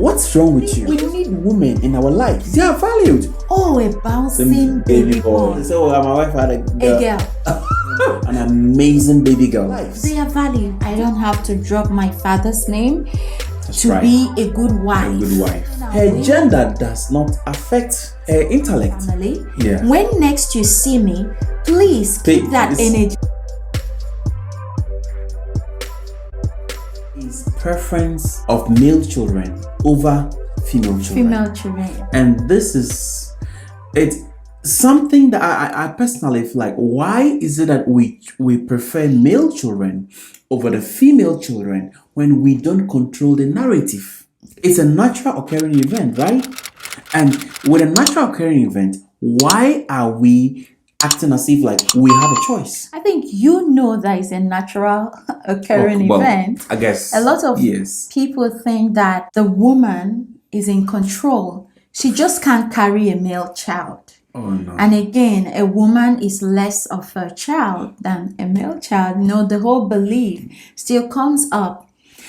What's wrong with you? We need women in our lives. They are valued. Oh, a bouncing baby boy. So my wife had a girl. An amazing baby girl. They are valued. I don't have to drop my father's name to right. be a good wife. A good wife. Her gender does not affect her intellect. Family. Yeah. When next you see me, please keep that energy. Is preference of male children over female children. And this is something that I personally feel like, why is it that we prefer male children over the female children when we don't control the narrative? It's a natural occurring event, right? And with a natural occurring event, why are we acting as if like we have a choice? I think that is a natural occurring event. I guess a lot of people think that the woman is in control. She just can't carry a male child. Oh no. And again, a woman is less of a child than a male child. The whole belief still comes up.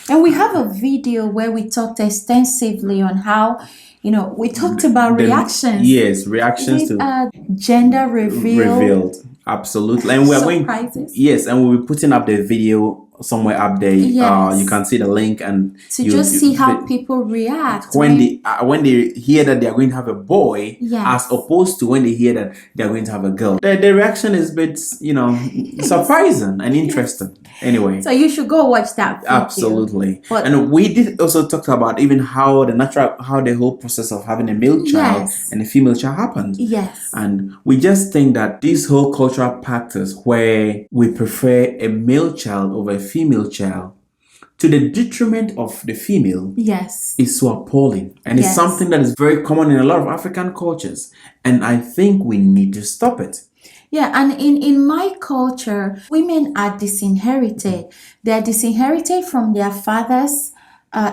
And we have a video where we talked extensively on how we talked about reactions. Yes, reactions to gender revealed. Absolutely. And we're surprises. Yes, and we'll be putting up the video somewhere up there. Yes. You can see the link and to see how people react when they hear that they are going to have a boy, yes, as opposed to when they hear that they are going to have a girl. The reaction is a bit, surprising and interesting. Anyway, so you should go watch that video. Absolutely. And we did also talk about even how the whole process of having a male child and a female child happened. Yes. And we just think that this whole cultural practice where we prefer a male child over a female child to the detriment of the female is so appalling. And it's something that is very common in a lot of African cultures. And I think we need to stop it. Yeah, and in my culture, women are disinherited. They are disinherited from their father's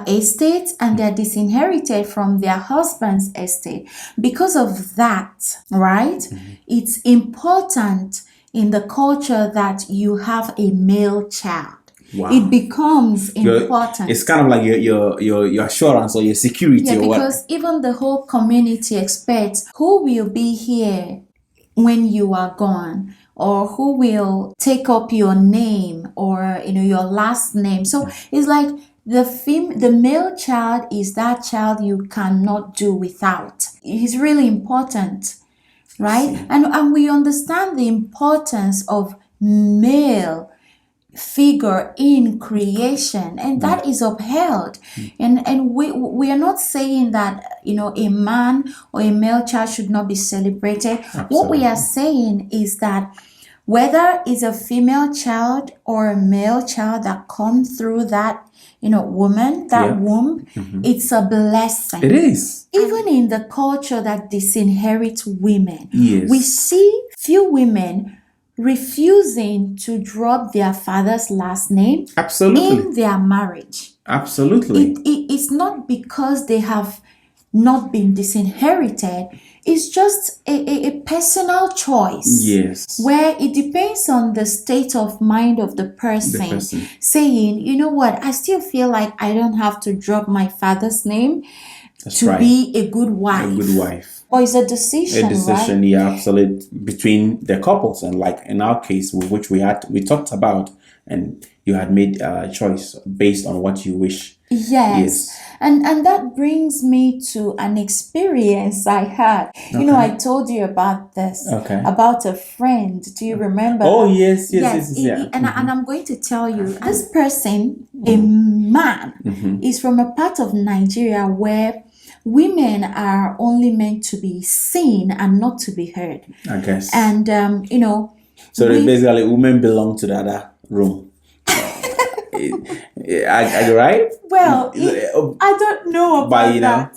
estate, and they are disinherited from their husband's estate. Because of that, right? Mm-hmm. It's important in the culture that you have a male child. Wow. It becomes important. It's kind of like your assurance or your security. Yeah, because even the whole community expects who will be here when you are gone, or who will take up your name or your last name. So it's like the male child is that child you cannot do without. It's really important, right? And we understand the importance of male figure in creation, and that is upheld. And we are not saying that a man or a male child should not be celebrated. Absolutely. What we are saying is that whether it's a female child or a male child that comes through that woman, that womb, it's a blessing. It is. Even in the culture that disinherits women, yes, we see few women refusing to drop their father's last name in their marriage. Absolutely. It's not because they have not been disinherited. It's just a personal choice. Yes. Where it depends on the state of mind of the person. Saying, you know what, I still feel like I don't have to drop my father's name to be a good wife. A good wife. Or it's a decision, right? Yeah, absolutely, between the couples. And like in our case, which we talked about, and you had made a choice based on what you wish. Yes. And that brings me to an experience I had. Okay. I told you about this. Okay. About a friend. Do you remember? Oh, yes. And I'm going to tell you, this person, a man, is from a part of Nigeria where women are only meant to be seen and not to be heard. I guess. And, so basically, women belong to the other room. Right? Well, I don't know about that.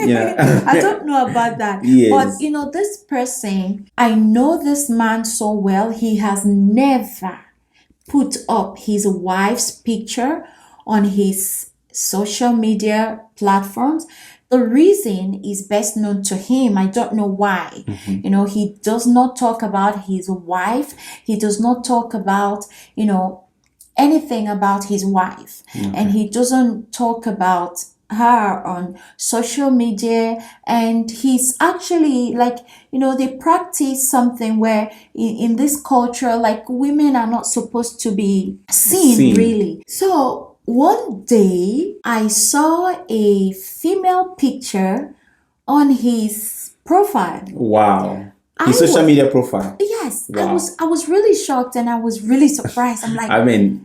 I don't know about that. Yes. But, this person, I know this man so well. He has never put up his wife's picture on his social media platforms. The reason is best known to him. I don't know why. He does not talk about his wife. He does not talk about, anything about his wife. Okay. And he doesn't talk about her on social media, and he's actually like, they practice something where in this culture, like, women are not supposed to be seen really. So one day I saw a female picture on his profile. Wow. His social media profile. Yes. Wow. I was really shocked and I was really surprised. I'm like, I mean,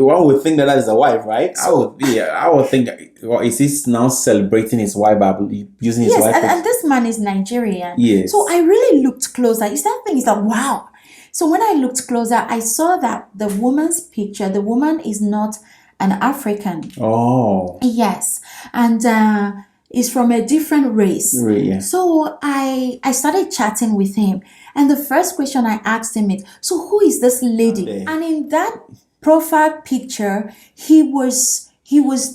one would think that is a wife, right? So, I would think, well, is he now celebrating his wife by using his wife? Yes, and this man is Nigerian. Yes. So I really looked closer. It's that thing is like, wow. So when I looked closer, I saw that the woman's picture, the woman is not an African. Oh. Yes. And is from a different race. Yeah. So I started chatting with him. And the first question I asked him is, so who is this lady? Okay. And in that profile picture, he was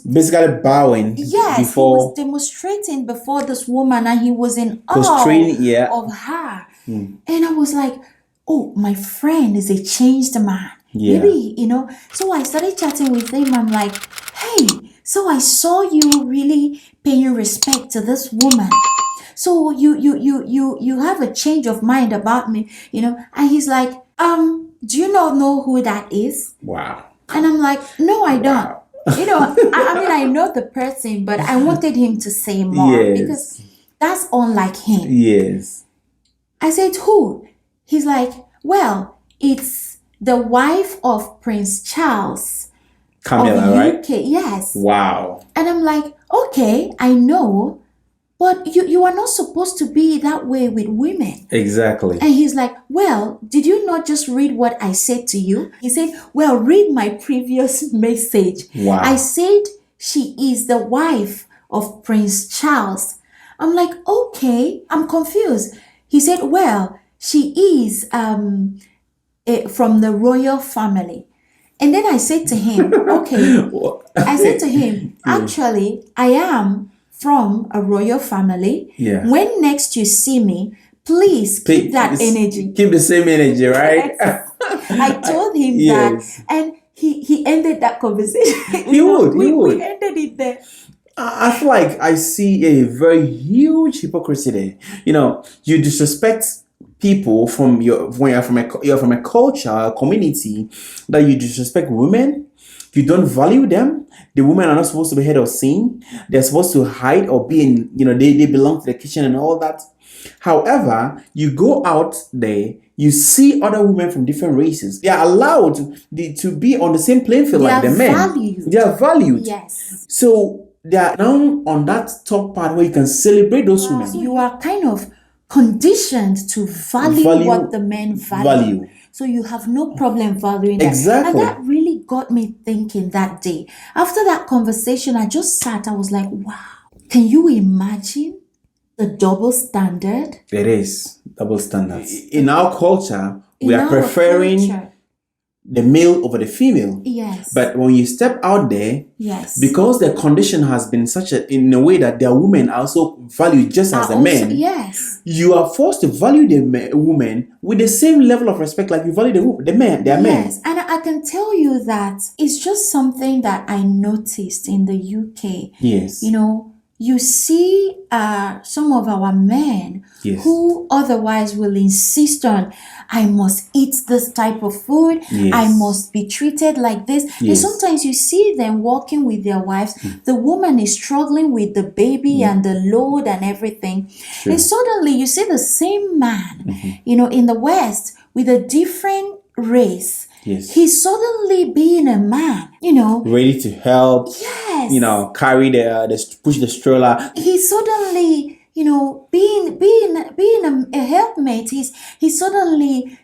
basically bowing. Yes, before, he was demonstrating before this woman, and he was in awe of her. And I was like, oh, my friend is a changed man. Yeah. Maybe, So I started chatting with him. I'm like, hey, so I saw you really paying respect to this woman. So you have a change of mind about me, And he's like, do you not know who that is? Wow. And I'm like, no, I don't. Wow. I know the person, but I wanted him to say more because that's unlike him. Yes. I said, who? He's like, well, it's the wife of Prince Charles. Camilla, right? UK. Yes. Wow. And I'm like, okay, I know, but you are not supposed to be that way with women. Exactly. And he's like, well, did you not just read what I said to you? He said, well, read my previous message. Wow. I said she is the wife of Prince Charles. I'm like, okay, I'm confused. He said, well, she is from the royal family. And then I said to him, okay, I said to him, actually, I am from a royal family. Yeah. When next you see me, please keep that energy. Keep the same energy, right? I told him that, and he ended that conversation. He would. We ended it there. I feel like I see a very huge hypocrisy there. You disrespect people when you're from a culture, a community, that you disrespect women. You don't value them. The women are not supposed to be heard or seen. They're supposed to hide or be in, they belong to the kitchen and all that. However, you go out there, you see other women from different races. They are allowed to be on the same playing field like the men. They are valued. Yes. So they are now on that top part where you can celebrate those women. You are kind of conditioned to value what the men value. So you have no problem valuing that. Exactly. And that really got me thinking that day. After that conversation, I just sat, I was like, wow. Can you imagine the double standard? It is double standards. In our culture, we are preferring the male over the female. Yes. But when you step out there, yes, because the condition has been in a way that their women are also valued just as the men. Yes. You are forced to value the women with the same level of respect like you value the men. They are men. Yes, and I can tell you that it's just something that I noticed in the UK. Yes. You see some of our men who otherwise will insist on, I must eat this type of food. Yes. I must be treated like this. Yes. And sometimes you see them walking with their wives. The woman is struggling with the baby and the load and everything. Sure. And suddenly you see the same man, in the West with a different race. Yes. He's suddenly being a man, ready to help. Yes. Carry push the stroller. He's suddenly, being a helpmate. He's suddenly,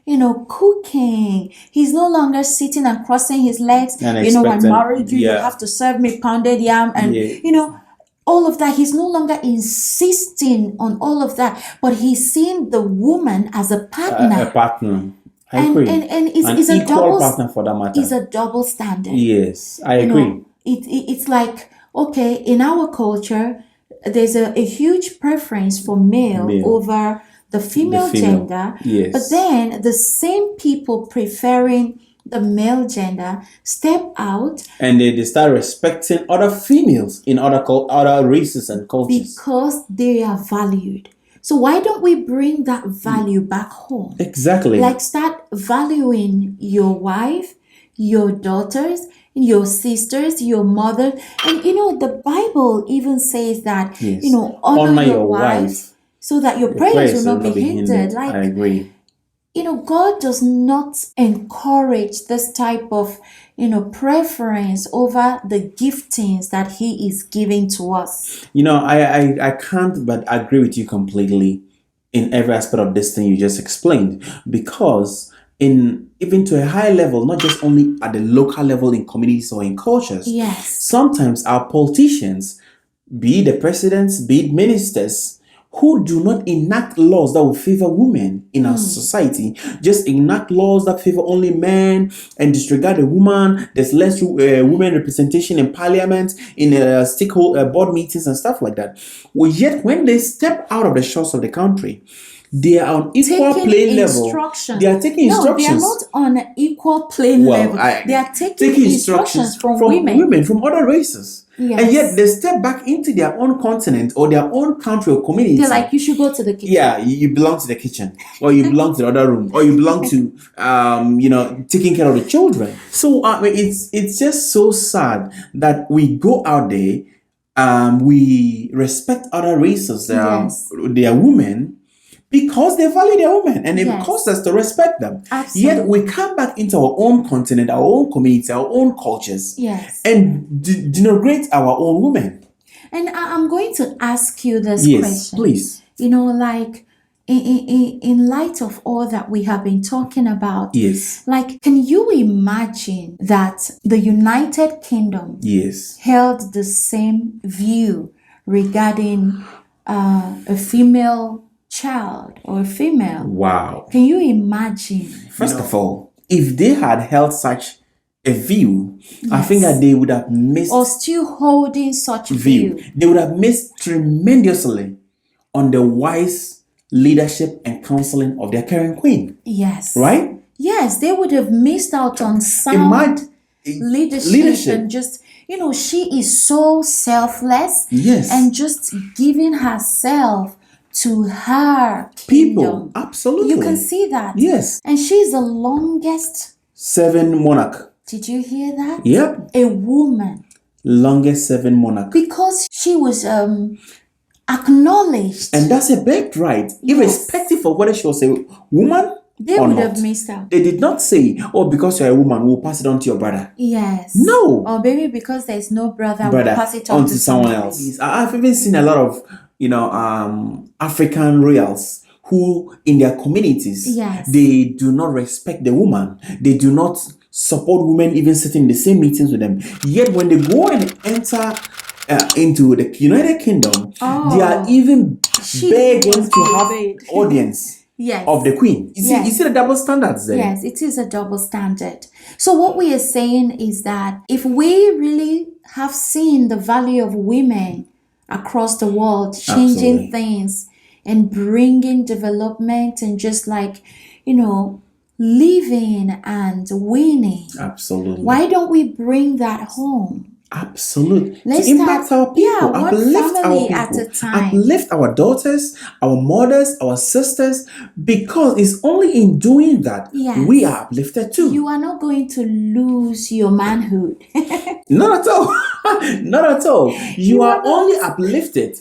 cooking. He's no longer sitting and crossing his legs. When married you have to serve me pounded yam and all of that. He's no longer insisting on all of that, but he's seeing the woman as a partner. A partner. And it's an a double partner for that matter. It's a double standard. Yes, I agree. It's like, okay, in our culture, there's a huge preference for male over the female gender. Yes. But then the same people preferring the male gender step out and they start respecting other females in other races and cultures because they are valued. So why don't we bring that value back home? Exactly. Like start valuing your wife, your daughters, your sisters, your mother. And the Bible even says that, Yes. honor your wife so that your prayers will not be hindered. I agree. God does not encourage this type of, preference over the giftings that He is giving to us. I can't but agree with you completely in every aspect of this thing you just explained, because even to a high level, not just only at the local level in communities or in cultures, yes, sometimes our politicians, be it the presidents, be it ministers, who do not enact laws that will favor women in our society, just enact laws that favor only men and disregard the woman. There's less women representation in parliament, in stakeholder board meetings and stuff like that. Well, yet when they step out of the shores of the country, they are on equal playing level. They are taking instructions. No, they are not on an equal playing level. They are taking instructions from women from other races. Yes. And yet they step back into their own continent or their own country or community. They're like, you should go to the kitchen. Yeah, you belong to the kitchen, or you belong to the other room, or you belong to taking care of the children. So it's just so sad that we go out there, we respect other races. They are women, because they value their women and it causes us to respect them. Absolutely. Yet we come back into our own continent, our own community, our own cultures, and denigrate our own women. And I'm going to ask you this question. Please. Like in light of all that we have been talking about, like, can you imagine that the United Kingdom held the same view regarding a female child or a female? Wow. Can you imagine? First of all, if they had held such a view, I think that they would have missed, or still holding such view, they would have missed tremendously on the wise leadership and counseling of their caring queen. Yes. Right? Yes, they would have missed out on sound leadership and just, she is so selfless and just giving herself to her people. Absolutely. You can see that. Yes. And she's the longest serving monarch. Did you hear that? Yep. A woman. Longest serving monarch. Because she was acknowledged. And that's a birthright. Irrespective of whether she was a woman they or would not. Have missed out. They did not say, because you're a woman, we'll pass it on to your brother. Yes. No. Or maybe because there's no brother, we'll pass it on to someone else. I've even seen a lot of African royals who in their communities, they do not respect the woman. They do not support women even sitting in the same meetings with them. Yet when they go and enter into the United Kingdom, they are even begging to have audience of the queen. You see the double standards there? Yes, it is a double standard. So what we are saying is that if we really have seen the value of women across the world, changing things and bringing development and just like, living and winning. Absolutely. Why don't we bring that home? Absolutely. Let's impact our people, one uplift family our at people, a time. Uplift our daughters, our mothers, our sisters, because it's only in doing that we are uplifted too. You are not going to lose your manhood. Not at all. Not at all. You are only uplifted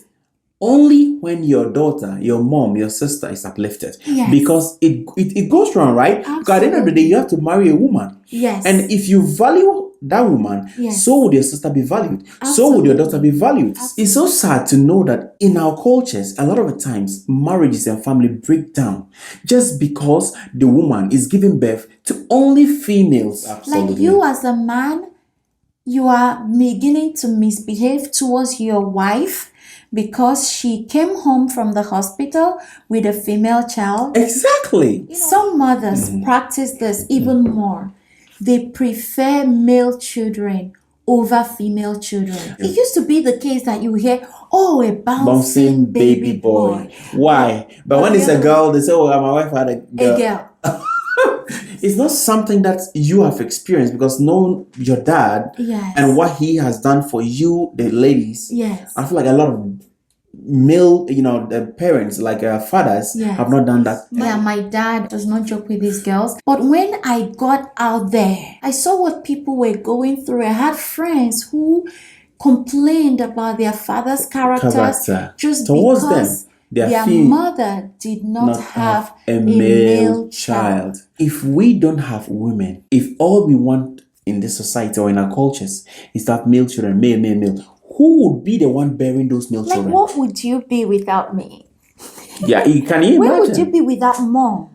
only when your daughter, your mom, your sister is uplifted. Yes. Because it goes wrong, right? Absolutely. Because at the end of the day, you have to marry a woman. Yes. And if you value that woman, so would your sister be valued. Absolutely. So would your daughter be valued. Absolutely. It's so sad to know that in our cultures, a lot of the times, marriages and family break down just because the woman is giving birth to only females. Absolutely. Like you as a man, you are beginning to misbehave towards your wife because she came home from the hospital with a female child. Exactly. Some mothers practice this even more. They prefer male children over female children. It used to be the case that you hear, a bouncing baby boy. Why? But when it's a girl, they say, my wife had a girl. A girl. it's not something that you have experienced, because knowing your dad Yes. and what he has done for you, the ladies, Yes. I feel like a lot of male, the parents, like fathers, Yes. have not done that. Yeah, my dad does not joke with these girls. But when I got out there, I saw what people were going through. I had friends who complained about their father's characters just towards because them. They their feel mother did not have a male child. If we don't have women, if all we want in this society or in our cultures is to have male children, male, who would be the one bearing those male Like, children? what would you be without me? Yeah, can you imagine? Where would you be without mom?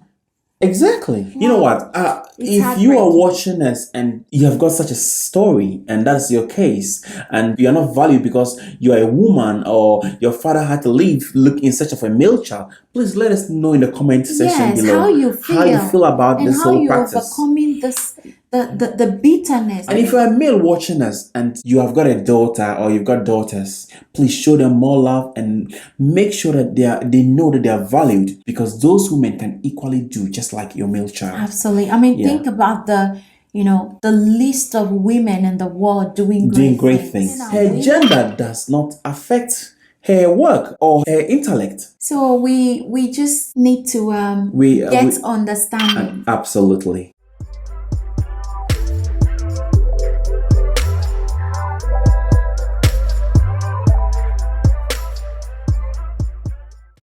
Exactly. You know what? If you are watching us and you have got such a story and that's your case, and you are not valued because you are a woman or your father had to leave, look in search of a male child, please let us know in the comment section below how you feel about this whole practice. And how you overcoming this, the bitterness. And if you're a male watching us and you have got a daughter or you've got daughters, please show them more love and make sure that they know that they are valued, because those women can equally do just like your male child. Absolutely. I mean, think about the list of women in the world doing great things. Her gender does not affect her work or her intellect. So we just need to get understanding. Absolutely.